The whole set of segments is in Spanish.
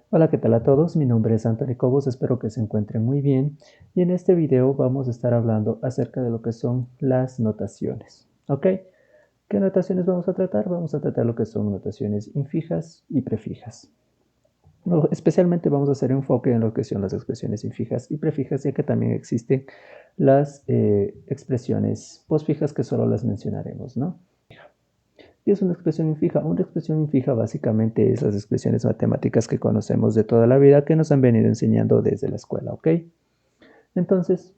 Hola, ¿qué tal a todos? Mi nombre es Anthony Cobos, espero que se encuentren muy bien y en este video vamos a estar hablando acerca de lo que son las notaciones. ¿Ok? ¿Qué notaciones vamos a tratar? Vamos a tratar lo que son notaciones infijas y prefijas. Especialmente vamos a hacer enfoque en lo que son las expresiones infijas y prefijas, ya que también existen las expresiones postfijas que solo las mencionaremos, ¿no? ¿Qué es una expresión infija? Una expresión infija básicamente es las expresiones matemáticas que conocemos de toda la vida que nos han venido enseñando desde la escuela, ¿ok? Entonces,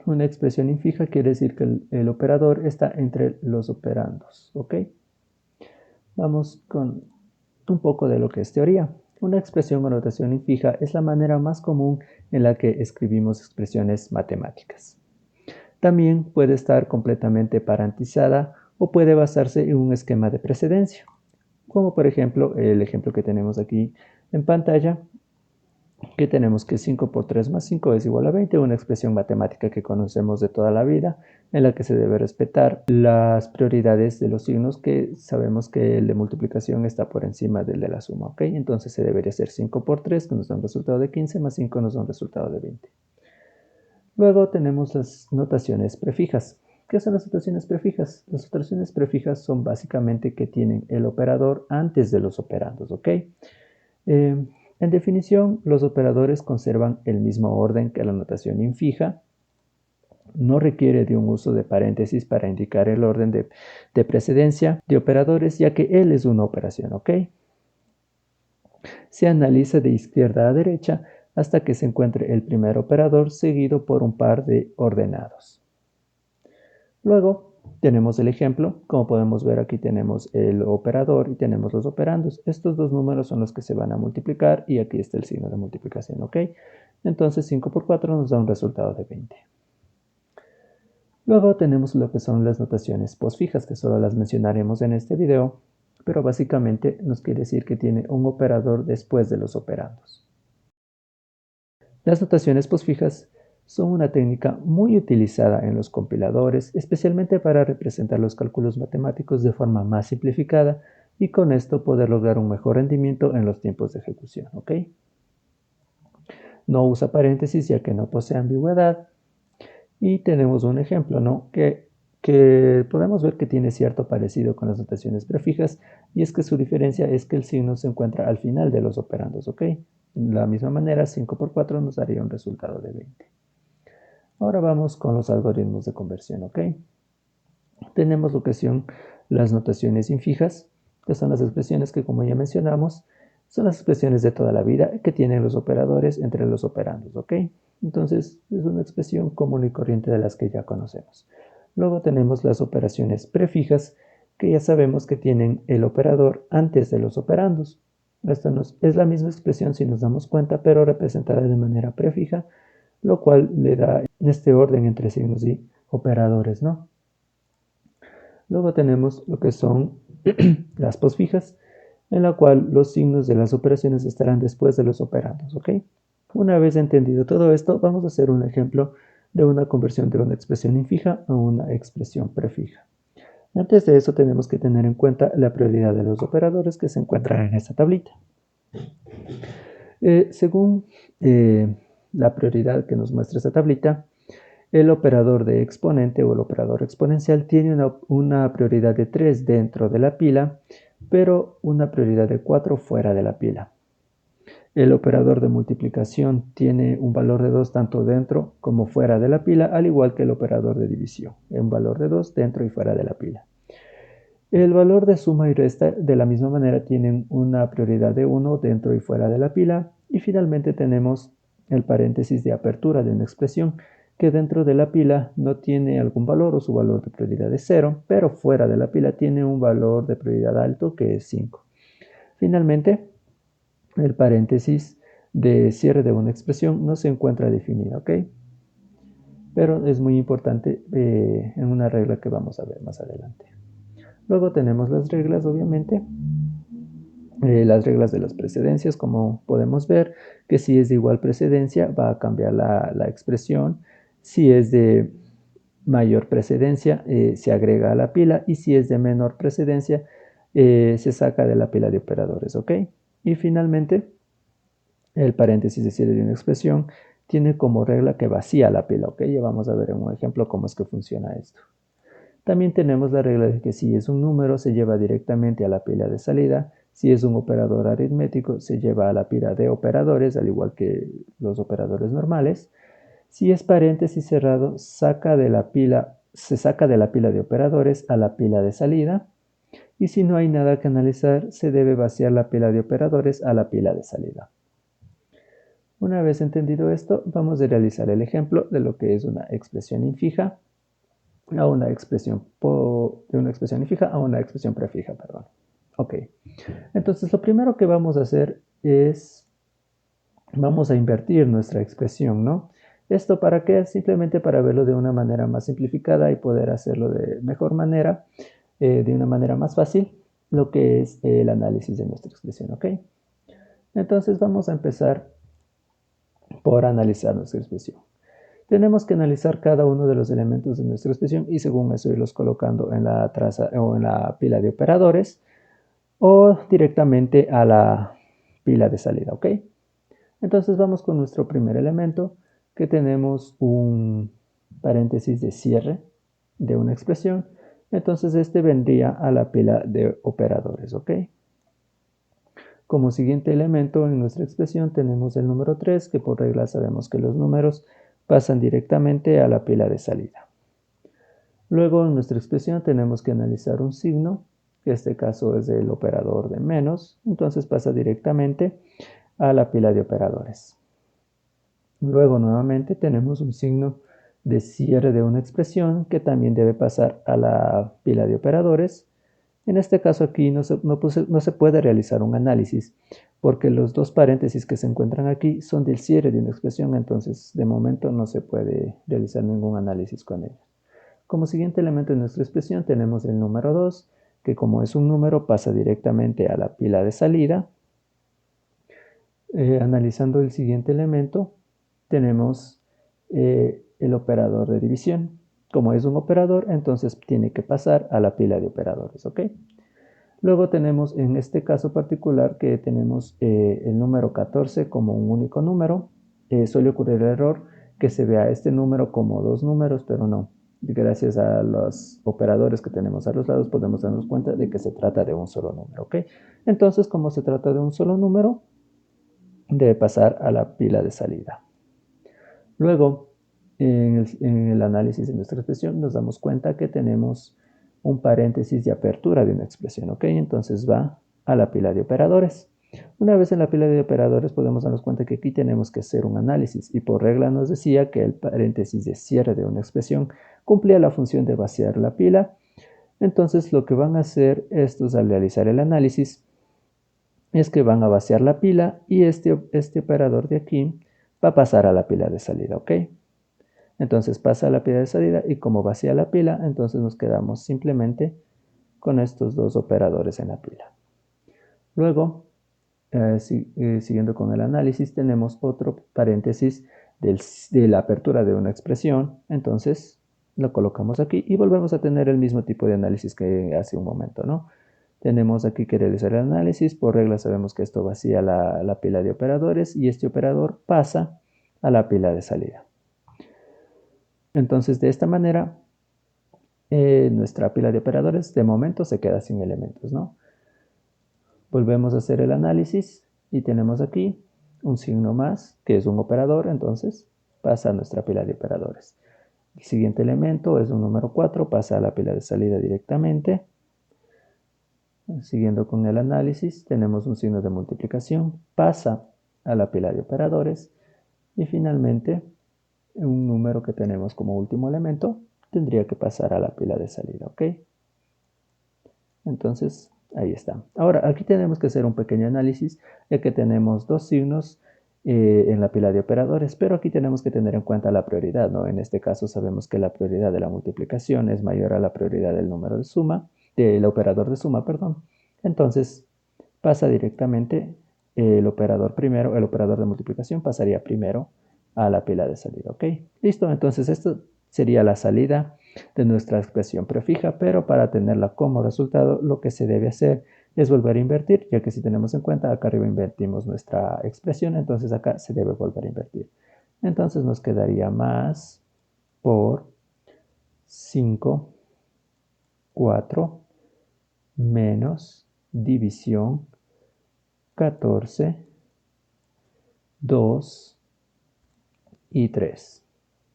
una expresión infija quiere decir que el operador está entre los operandos, ¿ok? Vamos con un poco de lo que es teoría. Una expresión o notación infija es la manera más común en la que escribimos expresiones matemáticas. También puede estar completamente parantizada o puede basarse en un esquema de precedencia, como por ejemplo el ejemplo que tenemos aquí en pantalla, que tenemos que 5 por 3 más 5 es igual a 20, una expresión matemática que conocemos de toda la vida, en la que se debe respetar las prioridades de los signos, que sabemos que el de multiplicación está por encima del de la suma, ¿ok? Entonces se debería hacer 5 por 3, que nos da un resultado de 15, más 5 nos da un resultado de 20. Luego tenemos las notaciones prefijas. ¿Qué son las notaciones prefijas? Las notaciones prefijas son básicamente que tienen el operador antes de los operandos, ¿ok? En definición, los operadores conservan el mismo orden que la notación infija. No requiere de un uso de paréntesis para indicar el orden de precedencia de operadores, ya que él es una operación, ¿ok? Se analiza de izquierda a derecha hasta que se encuentre el primer operador seguido por un par de ordenados. Luego tenemos el ejemplo. Como podemos ver, aquí tenemos el operador y tenemos los operandos. Estos dos números son los que se van a multiplicar y aquí está el signo de multiplicación, ¿ok? Entonces 5 por 4 nos da un resultado de 20. Luego tenemos lo que son las notaciones postfijas, que solo las mencionaremos en este video, pero básicamente nos quiere decir que tiene un operador después de los operandos. Las notaciones postfijas son una técnica muy utilizada en los compiladores, especialmente para representar los cálculos matemáticos de forma más simplificada y con esto poder lograr un mejor rendimiento en los tiempos de ejecución, ¿ok? No usa paréntesis ya que no posee ambigüedad. Y tenemos un ejemplo, ¿no? Que podemos ver que tiene cierto parecido con las notaciones prefijas, y es que su diferencia es que el signo se encuentra al final de los operandos, ¿ok? De la misma manera, 5 por 4 nos daría un resultado de 20. Ahora vamos con los algoritmos de conversión, ¿ok? Tenemos lo que son las notaciones infijas, que son las expresiones que, como ya mencionamos, son las expresiones de toda la vida que tienen los operadores entre los operandos, ¿ok? Entonces, es una expresión común y corriente de las que ya conocemos. Luego tenemos las operaciones prefijas, que ya sabemos que tienen el operador antes de los operandos. Esta es la misma expresión si nos damos cuenta, pero representada de manera prefija, lo cual le da este orden entre signos y operadores, ¿no? Luego tenemos lo que son las postfijas, en la cual los signos de las operaciones estarán después de los operandos, ¿ok? Una vez entendido todo esto, vamos a hacer un ejemplo de una conversión de una expresión infija a una expresión prefija. Antes de eso tenemos que tener en cuenta la prioridad de los operadores que se encuentran en esta tablita. Según la prioridad que nos muestra esta tablita, el operador de exponente o el operador exponencial tiene una prioridad de 3 dentro de la pila, pero una prioridad de 4 fuera de la pila. El operador de multiplicación tiene un valor de 2 tanto dentro como fuera de la pila, al igual que el operador de división, un valor de 2 dentro y fuera de la pila. El valor de suma y resta de la misma manera tienen una prioridad de 1 dentro y fuera de la pila. Y finalmente tenemos el paréntesis de apertura de una expresión que dentro de la pila no tiene algún valor o su valor de prioridad es 0, pero fuera de la pila tiene un valor de prioridad alto que es 5. Finalmente, el paréntesis de cierre de una expresión no se encuentra definido, ¿ok? Pero es muy importante en una regla que vamos a ver más adelante. Luego tenemos las reglas, obviamente. Las reglas de las precedencias, como podemos ver, que si es de igual precedencia va a cambiar la expresión. Si es de mayor precedencia, se agrega a la pila, y si es de menor precedencia, se saca de la pila de operadores, ¿ok? Y finalmente el paréntesis de cierre de una expresión tiene como regla que vacía la pila, ¿ok? Ya vamos a ver en un ejemplo cómo es que funciona esto. También tenemos la regla de que si es un número se lleva directamente a la pila de salida, si es un operador aritmético se lleva a la pila de operadores, al igual que los operadores normales. Si es paréntesis cerrado, se saca de la pila de operadores a la pila de salida. Y si no hay nada que analizar, se debe vaciar la pila de operadores a la pila de salida. Una vez entendido esto, vamos a realizar el ejemplo de lo que es una expresión infija a una expresión de una expresión infija a una expresión prefija, perdón. Ok, entonces lo primero que vamos a hacer es, vamos a invertir nuestra expresión, ¿no? ¿Esto para qué? Simplemente para verlo de una manera más simplificada y poder hacerlo de mejor manera, de una manera más fácil, lo que es el análisis de nuestra expresión, ¿ok? Entonces vamos a empezar por analizar nuestra expresión. Tenemos que analizar cada uno de los elementos de nuestra expresión y según eso irlos colocando en la traza o en la pila de operadores o directamente a la pila de salida, ¿ok? Entonces vamos con nuestro primer elemento, que tenemos un paréntesis de cierre de una expresión. Entonces este vendría a la pila de operadores, ¿ok? Como siguiente elemento en nuestra expresión tenemos el número 3, que por regla sabemos que los números pasan directamente a la pila de salida. Luego en nuestra expresión tenemos que analizar un signo, que en este caso es el operador de menos, entonces pasa directamente a la pila de operadores. Luego nuevamente tenemos un signo de cierre de una expresión que también debe pasar a la pila de operadores. En este caso aquí no se puede realizar un análisis porque los dos paréntesis que se encuentran aquí son del cierre de una expresión, entonces de momento no se puede realizar ningún análisis con ellos. Como siguiente elemento de nuestra expresión tenemos el número 2, que como es un número pasa directamente a la pila de salida. Analizando el siguiente elemento tenemos el operador de división. Como es un operador, entonces tiene que pasar a la pila de operadores, ¿ok? Luego tenemos en este caso particular que tenemos el número 14 como un único número. Suele ocurrir el error que se vea este número como dos números, pero no. Gracias a los operadores que tenemos a los lados podemos darnos cuenta de que se trata de un solo número, ¿ok? Entonces, como se trata de un solo número, debe pasar a la pila de salida. Luego, en el análisis de nuestra expresión nos damos cuenta que tenemos un paréntesis de apertura de una expresión, ¿ok? Entonces va a la pila de operadores. Una vez en la pila de operadores podemos darnos cuenta que aquí tenemos que hacer un análisis y por regla nos decía que el paréntesis de cierre de una expresión cumplía la función de vaciar la pila. Entonces lo que van a hacer estos al realizar el análisis es que van a vaciar la pila y este operador de aquí va a pasar a la pila de salida, ¿ok? Entonces pasa a la pila de salida y como vacía la pila, entonces nos quedamos simplemente con estos dos operadores en la pila. Luego, siguiendo con el análisis, tenemos otro paréntesis de la apertura de una expresión. Entonces lo colocamos aquí y volvemos a tener el mismo tipo de análisis que hace un momento, ¿no? Tenemos aquí que realizar el análisis. Por regla sabemos que esto vacía la pila de operadores y este operador pasa a la pila de salida. Entonces, de esta manera, nuestra pila de operadores de momento se queda sin elementos, ¿no? Volvemos a hacer el análisis y tenemos aquí un signo más, que es un operador, entonces pasa a nuestra pila de operadores. El siguiente elemento es un número 4, pasa a la pila de salida directamente. Siguiendo con el análisis, tenemos un signo de multiplicación, pasa a la pila de operadores y finalmente un número que tenemos como último elemento tendría que pasar a la pila de salida, ¿ok? Entonces, ahí está. Ahora, aquí tenemos que hacer un pequeño análisis, ya que tenemos dos signos en la pila de operadores, pero aquí tenemos que tener en cuenta la prioridad, ¿no? En este caso sabemos que la prioridad de la multiplicación es mayor a la prioridad del número de suma, del operador de suma, perdón. Entonces, pasa directamente el operador primero, el operador de multiplicación pasaría primero a la pila de salida, ¿ok? Listo, entonces esto sería la salida de nuestra expresión prefija, pero para tenerla como resultado lo que se debe hacer es volver a invertir, ya que si tenemos en cuenta, acá arriba invertimos nuestra expresión, entonces acá se debe volver a invertir. Entonces nos quedaría más por 5, 4, menos división 14, 2 y 3.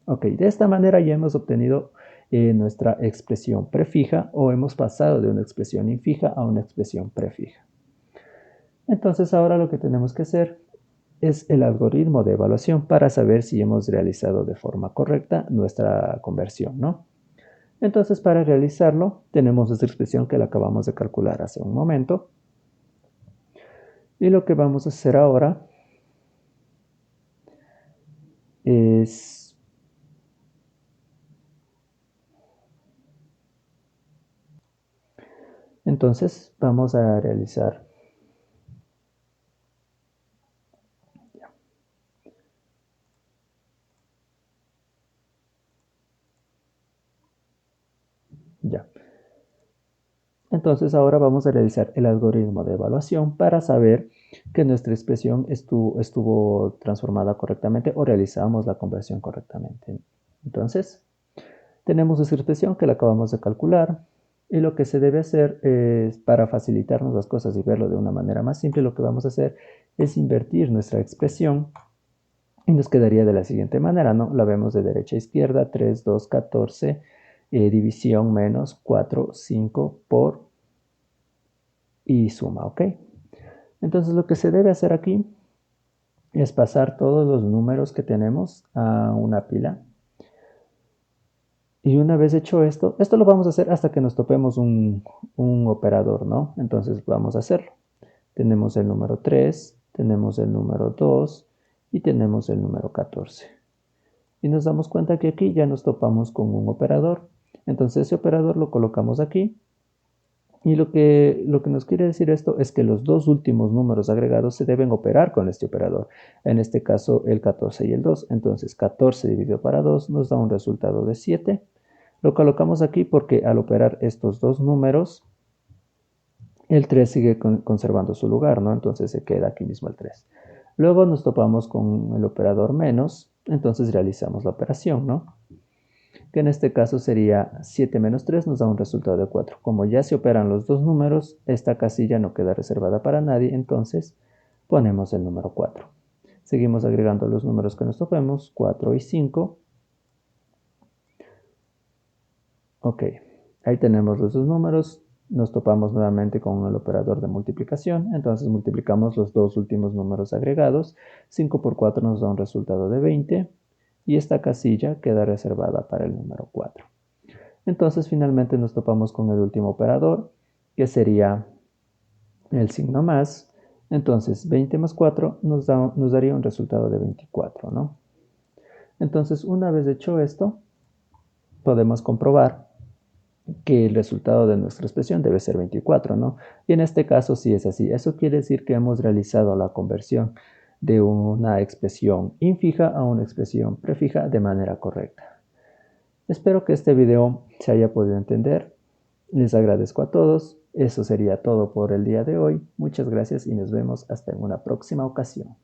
Ok, de esta manera ya hemos obtenido nuestra expresión prefija o hemos pasado de una expresión infija a una expresión prefija. Entonces ahora lo que tenemos que hacer es el algoritmo de evaluación para saber si hemos realizado de forma correcta nuestra conversión, ¿no? Entonces para realizarlo tenemos esta expresión que la acabamos de calcular hace un momento. Y lo que vamos a hacer ahora es entonces vamos a realizar ya. Entonces ahora vamos a realizar el algoritmo de evaluación para saber que nuestra expresión estuvo transformada correctamente o realizamos la conversión correctamente. Entonces, tenemos esa expresión que la acabamos de calcular y lo que se debe hacer es, para facilitarnos las cosas y verlo de una manera más simple, lo que vamos a hacer es invertir nuestra expresión y nos quedaría de la siguiente manera, ¿no? La vemos de derecha a izquierda, 3, 2, 14, división menos 4, 5 por y suma, ¿ok? Entonces lo que se debe hacer aquí es pasar todos los números que tenemos a una pila. Y una vez hecho esto lo vamos a hacer hasta que nos topemos un operador, ¿no? Entonces vamos a hacerlo. Tenemos el número 3, tenemos el número 2 y tenemos el número 14. Y nos damos cuenta que aquí ya nos topamos con un operador. Entonces ese operador lo colocamos aquí. Y lo que nos quiere decir esto es que los dos últimos números agregados se deben operar con este operador. En este caso el 14 y el 2. Entonces 14 dividido para 2 nos da un resultado de 7. Lo colocamos aquí porque al operar estos dos números, el 3 sigue conservando su lugar, ¿no? Entonces se queda aquí mismo el 3. Luego nos topamos con el operador menos, entonces realizamos la operación, ¿no? Que en este caso sería 7 menos 3 nos da un resultado de 4. Como ya se operan los dos números, esta casilla no queda reservada para nadie, entonces ponemos el número 4. Seguimos agregando los números que nos topemos, 4 y 5. Ok, ahí tenemos los dos números, nos topamos nuevamente con el operador de multiplicación, entonces multiplicamos los dos últimos números agregados, 5 por 4 nos da un resultado de 20 y esta casilla queda reservada para el número 4. Entonces finalmente nos topamos con el último operador, que sería el signo más, entonces 20 más 4 nos daría un resultado de 24, ¿no? Entonces una vez hecho esto, podemos comprobar que el resultado de nuestra expresión debe ser 24, ¿no? Y en este caso sí es así. Eso quiere decir que hemos realizado la conversión de una expresión infija a una expresión prefija de manera correcta. Espero que este video se haya podido entender. Les agradezco a todos. Eso sería todo por el día de hoy. Muchas gracias y nos vemos hasta en una próxima ocasión.